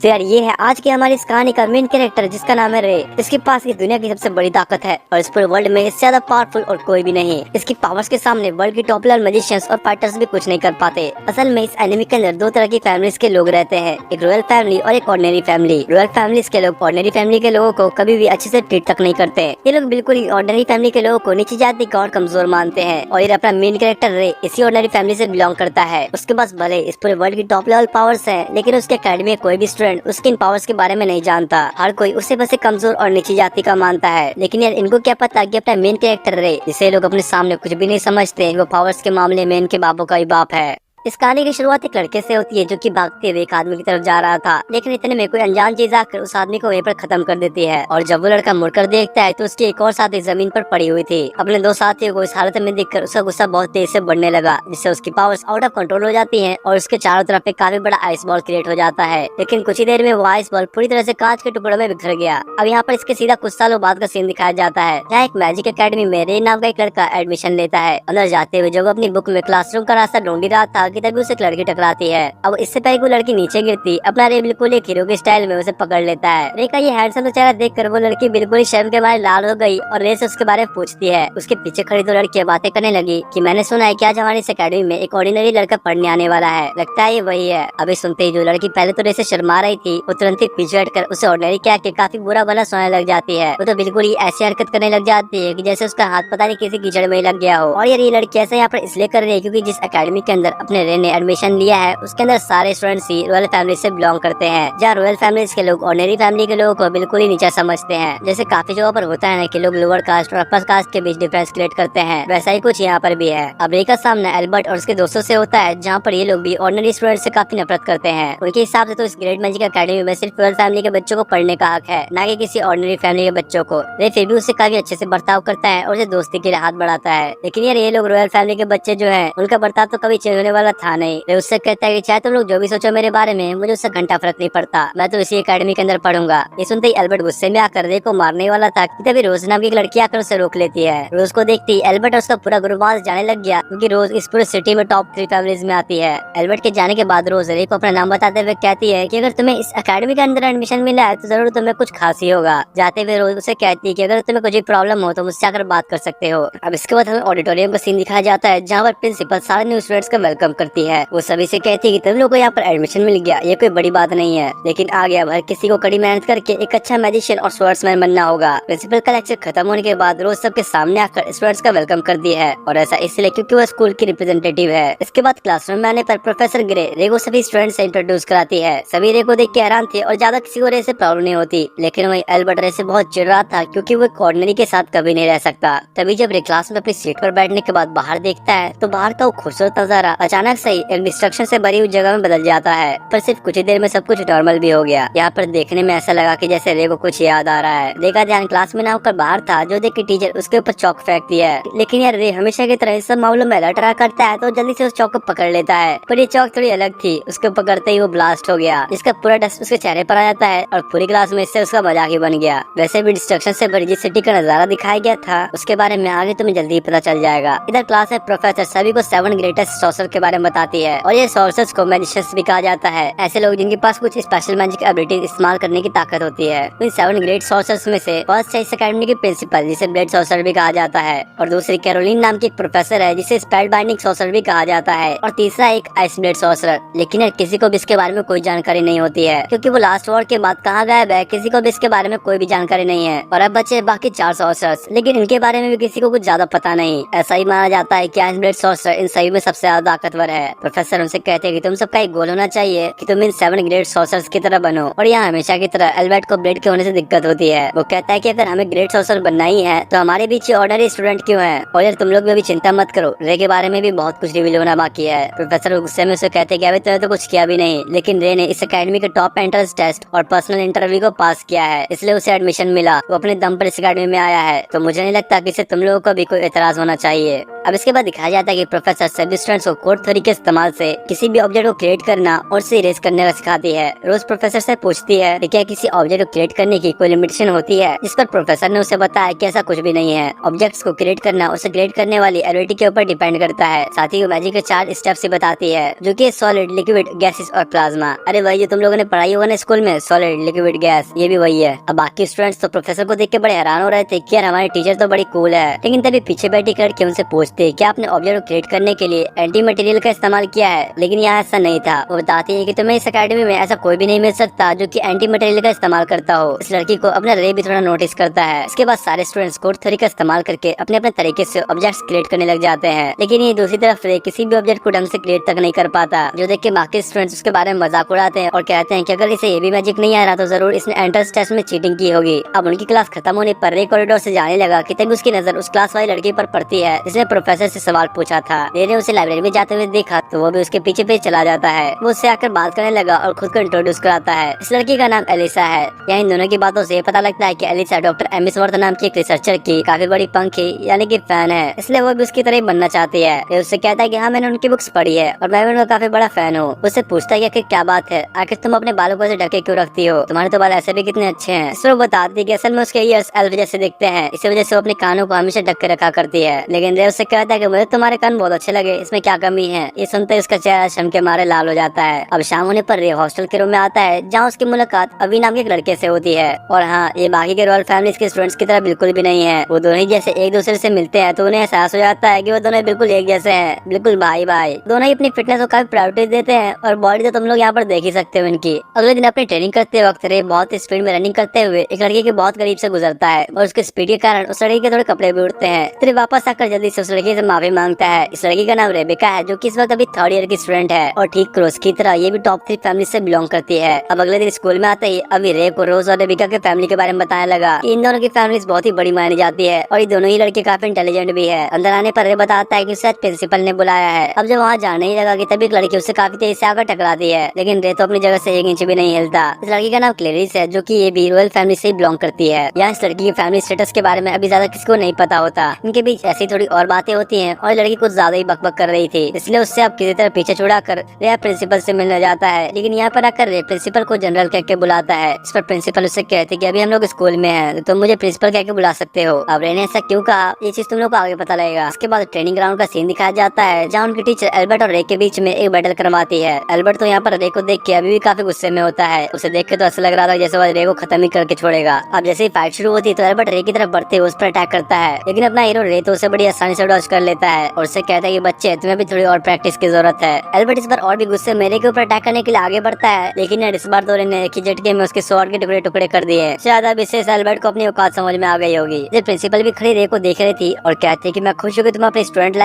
तो यार ये है आज की हमारी इस कहानी का मेन कैरेक्टर, जिसका नाम है रे। इसके पास इस दुनिया की सबसे बड़ी ताकत है और इस पूरे वर्ल्ड में इससे ज्यादा पावरफुल और कोई भी नहीं। इसकी पावर्स के सामने वर्ल्ड की टॉप लेवल मैजिशियंस और फाइटर्स भी कुछ नहीं कर पाते। असल में इस एनिमी के अंदर दो तरह की फैमिलीज के लोग रहते हैं, एक रॉयल फैमिली और एक ऑर्डिनरी फैमिली। रॉयल फैमिलीज के लोग ऑर्डिनरी फैमिली के लोगों को कभी भी अच्छे से ट्रीट तक नहीं करते। ये लोग बिल्कुल ही ऑर्डिनरी फैमिली के लोगों को नीची जाति का और कमजोर मानते हैं। और ये अपना मेन कैरेक्टर रे इसी ऑर्डिनरी फैमिली से बिलोंग करता है। उसके पास भले इस पूरे वर्ल्ड की टॉप लेवल पावर्स है, लेकिन उसके अकेडमी में कोई भी स्टूडेंट उसके इन पावर्स के बारे में नहीं जानता। हर कोई उसे बस एक कमजोर और नीची जाति का मानता है। लेकिन यार इनको क्या पता कि अपना मेन कैरेक्टर रे, जिसे लोग अपने सामने कुछ भी नहीं समझते, वो पावर्स के मामले में इनके बापों का ही बाप है। इस कहानी की शुरुआत एक लड़के से होती है जो कि भागते हुए एक आदमी की तरफ जा रहा था, लेकिन इतने में कोई अनजान चीज आकर उस आदमी को वहीं पर खत्म कर देती है। और जब वो लड़का मुड़कर देखता है तो उसकी एक और साथी जमीन पर पड़ी हुई थी। अपने दो साथियों को इस हालत में देखकर उसका गुस्सा बहुत तेज से बढ़ने लगा, जिससे उसकी पावर्स आउट ऑफ कंट्रोल हो जाती है और उसके चारों तरफ एक काफी बड़ा आइस बॉल क्रिएट हो जाता है। लेकिन कुछ ही देर में वो आइस बॉल पूरी तरह से कांच के टुकड़ों में बिखर गया। अब यहाँ पर इसके सीधा कुछ सालों बाद का सीन दिखाया जाता है, जहाँ एक मैजिक अकेडमी में रे नाम का एक लड़का एडमिशन लेता है। अंदर जाते हुए जब अपनी बुक में क्लासरूम का रास्ता ढूंढ रहा था कि तभी उसे एक लड़की टकराती है। अब इससे पहले वो लड़की नीचे गिरती, अपना रे बिल्कुल एक हीरो के स्टाइल में उसे पकड़ लेता है। रे का ये हैंडसम चेहरा देखकर वो लड़की बिल्कुल ही शर्म के मारे लाल हो गई और रे से उसके बारे में पूछती है। उसके पीछे खड़ी दो लड़कियां बातें करने लगी कि मैंने सुना है कि आज हमारी इस अकेडमी में एक ऑर्डिनरी लड़का पढ़ने आने वाला है, लगता है ये वही है। अभी सुनते ही जो लड़की पहले तो रे से शर्मा रही थी, वो तुरंत ही पीछे हटकर उसे ऑर्डिनरी कह के काफी बुरा भला सोने लग जाती है। वो तो बिल्कुल ही ऐसी हरकत करने लग जाती है कि जैसे उसका हाथ पता नहीं किसी कीचड़ में ही लग गया हो। और यार ये लड़की ऐसा यहाँ पर इसलिए कर रही है क्योंकि जिस अकेडमी के अंदर अपने रे ने एडमिशन लिया है उसके अंदर सारे स्टूडेंट्स ही रॉयल फैमिली से बिलोंग करते हैं, जहाँ रॉयल फैमिलीज के लोग ऑर्डिनरी फैमिली के लोगों को बिल्कुल ही नीचा समझते हैं। जैसे काफी जगहों पर होता है कि लोग लोअर कास्ट और अपर कास्ट के बीच डिफरेंस क्रिएट करते हैं, वैसा ही कुछ यहाँ पर भी है। अब रे का सामना एल्बर्ट और उसके दोस्तों से होता है, जहाँ पर ये लोग भी ऑर्डिनरी स्टूडेंट से काफी नफरत करते हैं। उनके हिसाब से तो इस ग्रेट मैजिक अकेडमी में सिर्फ रॉयल फैमिली के बच्चों को पढ़ने का हक है, न कि किसी ऑर्डिनरी फैमिली के बच्चों को। रे फिर भी उससे काफी अच्छे से बर्ताव करता है और उसे दोस्ती के लिए हाथ बढ़ाता है। लेकिन यार ये लोग रॉयल फैमिली के बच्चे जो है, उनका बर्ताव तो कभी चेंज होने वाला था नहीं। रे उससे कहता है कि चाहे तुम लोग जो भी सोचो मेरे बारे में, मुझे उससे घंटा फर्क नहीं पड़ता, मैं तो इसी एकेडमी के अंदर पढ़ूंगा। ये सुनते ही एल्बर्ट गुस्से में आकर रे को मारने वाला था कि तभी रोज नाम की एक लड़की आकर उसे रोक लेती है। रोज को देखती ही एल्बर्ट और उसका पूरा ग्रुप वहां से जाने लग गया, क्योंकि रोज इस पूरे सिटी में टॉप 3 फैमिलीज में आती है। एल्बर्ट के जाने के बाद रोज रे को अपना नाम बताते हुए कहती है कि अगर तुम्हें इस एकेडमी के अंदर एडमिशन मिला है तो जरूर तुम्हें कुछ खास ही होगा। जाते हुए रोज उसे कहती है कि अगर तुम्हें कुछ प्रॉब्लम हो तो मुझसे आकर बात कर सकते हो। अब इसके बाद हमें ऑडिटोरियम का सीन दिखाया जाता है, जहाँ पर प्रिंसिपल सारे न्यू स्टूडेंट्स का वेलकम करती है। वो सभी से कहती है कि तुम लोग को यहाँ पर एडमिशन मिल गया, ये कोई बड़ी बात नहीं है, लेकिन आगे अब हर किसी को कड़ी मेहनत करके एक अच्छा मैजिशियन और स्वर्ड्समैन बनना होगा। प्रिंसिपल का लेक्चर खत्म होने के बाद रोज सबके सामने आकर स्टूडेंट्स का वेलकम कर दिया है, और ऐसा इसलिए क्योंकि वो स्कूल की रिप्रेजेंटेटिव है। इसके बाद क्लासरूम में आने पर प्रोफेसर ग्रे रे को सभी स्टूडेंट्स से इंट्रोड्यूस कराती है। सभी रे को देख के हैरान थे और ज्यादा किसी को रे से प्रॉब्लम नहीं होती, लेकिन वही एल्बर्ट रे से बहुत चिढ़ रहा था क्योंकि वो ऑर्डिनरी के साथ कभी नहीं रह सकता। तभी जब रे क्लास में अपनी सीट पर बैठने के बाद बाहर देखता है तो बाहर का वो खूबसूरत नजारा अचानक से एक डिस्ट्रक्शन से भरी हुई जगह में बदल जाता है। पर सिर्फ कुछ ही देर में सब कुछ नॉर्मल भी हो गया। यहाँ पर देखने में ऐसा लगा कि जैसे रे को कुछ याद आ रहा है। रे का ध्यान क्लास में ना होकर बाहर था, जो देख के टीचर उसके ऊपर चौक फेंक दिया है। लेकिन यार रे हमेशा की तरह इस सब मामलों में अलर्ट रहा करता है, तो जल्दी से उस चौक को पकड़ लेता है। पर ये चौक थोड़ी अलग थी, उसको पकड़ते ही वो ब्लास्ट हो गया, जिसका पूरा डस्ट उसके चेहरे पर आ जाता है और पूरी क्लास में इससे उसका मजाक ही बन गया। वैसे भी डिस्ट्रक्शन से भरी जिस सिटी का नजारा दिखाया गया था उसके बारे में आगे तुम्हें जल्दी ही पता चल जाएगा। इधर क्लास में प्रोफेसर सभी को 7 ग्रेटेस्ट सॉर्सर के बारे में बताती है, और ये सॉर्सर्स को मैजिशियंस भी कहा जाता है, ऐसे लोग जिनके पास कुछ स्पेशल मैजिक एबिलिटी इस्तेमाल करने की ताकत होती है। इन 7 ग्रेट सॉर्सर्स में से फर्स्ट है इस एकेडमी की प्रिंसिपल, जिसे ब्लेड सॉर्सर भी कहा जाता है, और दूसरी कैरोलिन नाम की एक प्रोफेसर है जिसे स्पेल बाइंडिंग सॉर्सर भी कहा जाता है, और तीसरा एक आइस ब्लेड सॉर्सर। लेकिन यार किसी को भी इसके बारे में कोई जानकारी नहीं होती है, क्योंकि वो लास्ट वॉर के बाद कहाँ गायब है, किसी को भी इसके बारे में कोई भी जानकारी नहीं है। और अब बचे बाकी 4 सॉर्सर्स, लेकिन इनके बारे में भी किसी को कुछ ज्यादा पता नहीं। ऐसा ही माना जाता है कि आइस ब्लेड सॉर्सर इन सभी में सबसे ज्यादा ताकतवर है। प्रोफेसर उनसे कहते हैं कि तुम सबका एक गोल होना चाहिए कि तुम इन 7 ग्रेट सॉर्सर्स की तरह बनो। और यहाँ हमेशा की तरह एल्बर्ट को ब्लेड के होने से दिक्कत होती है। वो कहता है कि अगर हमें ग्रेट सॉर्सर बनना ही है तो हमारे बीच ऑर्डिनरी स्टूडेंट क्यों है, और यार तुम लोग भी अभी चिंता मत करो, रे के बारे में भी बहुत कुछ रिवील होना बाकी है। प्रोफेसर गुस्से में उसे कहते हैं कि अभी तुमने तो कुछ किया भी नहीं, लेकिन रे ने इस एकेडमी के टॉप एंट्रेंस टेस्ट और पर्सनल इंटरव्यू को पास किया है, इसलिए उसे एडमिशन मिला। वो अपने दम पर इस एकेडमी में आया है, तो मुझे नहीं लगता कि इसे तुम लोगों को भी कोई एतराज होना चाहिए। अब इसके बाद दिखाया जाता है कि प्रोफेसर सभी स्टूडेंट्स को कोड थ्योरी के इस्तेमाल से किसी भी ऑब्जेक्ट को क्रिएट करना और उसे इरेज करने का सिखाती है। रोज प्रोफेसर से पूछती है कि क्या किसी ऑब्जेक्ट को क्रिएट करने की कोई लिमिटेशन होती है, जिस पर प्रोफेसर ने उसे बताया कि ऐसा कुछ भी नहीं है। ऑब्जेक्ट्स को क्रिएट करना उसे क्रिएट करने वाली एबिलिटी के ऊपर डिपेंड करता है। साथ ही वो मैजिक के 4 स्टेप्स से बताती है, जो कि सॉलिड, लिक्विड, गैसेस और प्लाज्मा। अरे भाई, जो तुम लोगों ने पढ़ाई होगा ना स्कूल में, सॉलिड, लिक्विड, गैस, ये भी वही है। अब बाकी स्टूडेंट्स तो प्रोफेसर को देख के बड़े हैरान हो रहे थे कि यार हमारे टीचर तो बड़ी कूल है। लेकिन तभी पीछे बैठी करके उनसे पूछते क्या आपने ऑब्जेक्ट को क्रिएट करने के लिए एंटी मटेरियल का इस्तेमाल किया है। लेकिन यहाँ ऐसा नहीं था। वो बताती है कि तुम्हें इस अकेडमी में ऐसा कोई भी नहीं मिल सकता जो कि एंटी मटेरियल का इस्तेमाल करता हो। इस लड़की को अपना रे भी थोड़ा नोटिस करता है। इसके बाद सारे स्टूडेंट्स कोड थ्योरी का इस्तेमाल करके अपने अपने तरीके से ऑब्जेक्ट्स क्रिएट करने लग जाते हैं। लेकिन ये दूसरी तरफ रे किसी भी ऑब्जेक्ट को ढंग से क्रिएट तक नहीं कर पाता, जो देख के बाकी स्टूडेंट्स उसके बारे में मजाक उड़ाते हैं और कहते हैं कि अगर इसे ये भी मैजिक नहीं आ रहा तो जरूर इसने एंट्रेंस टेस्ट में चीटिंग की होगी। अब उनकी क्लास खत्म होने पर रे कॉरिडोर से जाने लगा कि तभी उसकी नजर उस क्लास वाली लड़की पर पड़ती है जिसने प्रोफेसर से सवाल पूछा था। रे ने उसे लाइब्रेरी में जाते हुए देखा तो वो भी उसके पीछे पीछे चला जाता है। वो उससे आकर बात करने लगा और खुद को इंट्रोड्यूस कराता है। इस लड़की का नाम एलिसा है। यहाँ इन दोनों की बातों से पता लगता है कि एलिसा डॉक्टर एमिसवर्थ नाम की एक रिसर्चर की काफी बड़ी पंखी यानी कि फैन है, इसलिए वो भी उसकी तरह बनना चाहती है। रे उससे कहता है कि हाँ, मैंने उनकी बुक्स पढ़ी है और मैं भी उनका काफी बड़ा फैन हूँ। उससे पूछता है कि आखिर क्या बात है, आखिर तुम अपने बालों को ऐसे ढके क्यों रखती हो, तुम्हारे तो बाल ऐसे भी कितने अच्छे हैं। इसलिए वो बताती है कि असल में उसके ईयर्स एल्फ जैसे दिखते हैं, इसी वजह से वो अपने कानों को हमेशा ढक के रखा करती है। लेकिन रे उससे कहता है कि मुझे तुम्हारे कान बहुत अच्छे लगे, इसमें क्या कमी है। ये सुनते उसका चेहरा शर्म के मारे लाल हो जाता है। अब शाम होने पर रे हॉस्टल के रूम में आता है जहाँ उसकी मुलाकात अभी नाम के एक लड़के से होती है। और हाँ, ये बाकी के रॉयल फैमिलीज के स्टूडेंट्स की तरह बिल्कुल भी नहीं है। वो दोनों ही जैसे एक दूसरे से मिलते हैं तो उन्हें एहसास हो जाता है कि वो दोनों बिल्कुल एक जैसे हैं, बिल्कुल भाई भाई। दोनों ही अपनी फिटनेस को काफी प्रायोरिटी देते हैं और बॉडी तो तुम लोग यहाँ पर देख ही सकते हो इनकी। अगले दिन अपनी ट्रेनिंग करते वक्त रे बहुत स्पीड में रनिंग करते हुए एक लड़के के बहुत करीब से गुजरता है और उसके स्पीड के कारण उस लड़के के थोड़े कपड़े भी उड़ते हैं। फिर वापस आकर जल्दी से उस लड़के से माफी मांगता है। इस लड़की का नाम रेबिका है, जो कि इस वक्त अभी 3rd ईयर की स्टूडेंट है और ठीक क्रोस की तरह ये भी टॉप 3 फैमिली से बिलोंग करती है। अब अगले दिन स्कूल में आते ही अभी रे को रोज और रेबिका के फैमिली के बारे में बताने लगा कि इन दोनों की फैमिलीज बहुत ही बड़ी मानी जाती है और ये दोनों ही लड़के काफी इंटेलिजेंट भी है। अंदर आने पर रे बताता है कि शायद प्रिंसिपल ने बुलाया है। अब जब वहाँ जाने ही लगा कि तभी एक लड़की उससे काफी तेज से आकर टकराती है, लेकिन रे तो अपनी जगह से 1 इंच भी नहीं हिलता। इस लड़की का नाम क्लेरिस है, जो कि ये भी रॉयल फैमिली से बिलोंग करती है। यहाँ इस लड़की की फैमिली स्टेटस के बारे में अभी ज्यादा किसी को नहीं पता होता। इनके बीच ऐसी थोड़ी और बातें होती हैं और लड़की कुछ ज्यादा ही बकबक कर रही थी, इसलिए उससे अब किसी तरह पीछे छुड़ा कर रे प्रिंसिपल से मिलने जाता है। लेकिन यहाँ पर आकर रे प्रिंसिपल को जनरल कह के बुलाता है। इस पर प्रिंसिपल उससे कहते कि अभी हम लोग स्कूल में हैं, तो तुम मुझे प्रिंसिपल कह के बुला सकते हो। अब रे ने ऐसा क्यों कहा, ये चीज तुम लोग को आगे पता लगेगा। इसके बाद ट्रेनिंग ग्राउंड का सीन दिखाया जाता है जहाँ उनकी टीचर एल्बर्ट और रे के बीच में एक बैटल करवाती है। एल्बर्ट तो यहाँ पर रे को देख के अभी भी काफी गुस्से में होता है। उसे देख के तो ऐसा लग रहा था जैसे वो रे को खत्म ही करके छोड़ेगा। अब जैसे ही फाइट शुरू होती है तो एल्बर्ट रे की तरफ बढ़ते हुए उस पर अटैक करता है, लेकिन अपना हीरो रे तो उसे बड़ी आसानी से डॉज कर लेता है और उससे कहता है कि बच्चे तुम्हें भी थोड़ी और प्रैक्टिस की जरूरत है। एल्बर्ट इस बार और भी गुस्से में रे के ऊपर अटैक करने के लिए आगे बढ़ता है, लेकिन इस बार तो रे ने एक ही झटके में उसके स्वॉर्ड के टुकड़े टुकड़े कर दिए। शायद अब इससे एल्बर्ट को अपनी औकात समझ में आ गई होगी। प्रिंसिपल भी खड़ी रे को देख रही थी और कहती है कि मैं खुश हूँ कि तुम अपनी स्टूडेंट लाइफ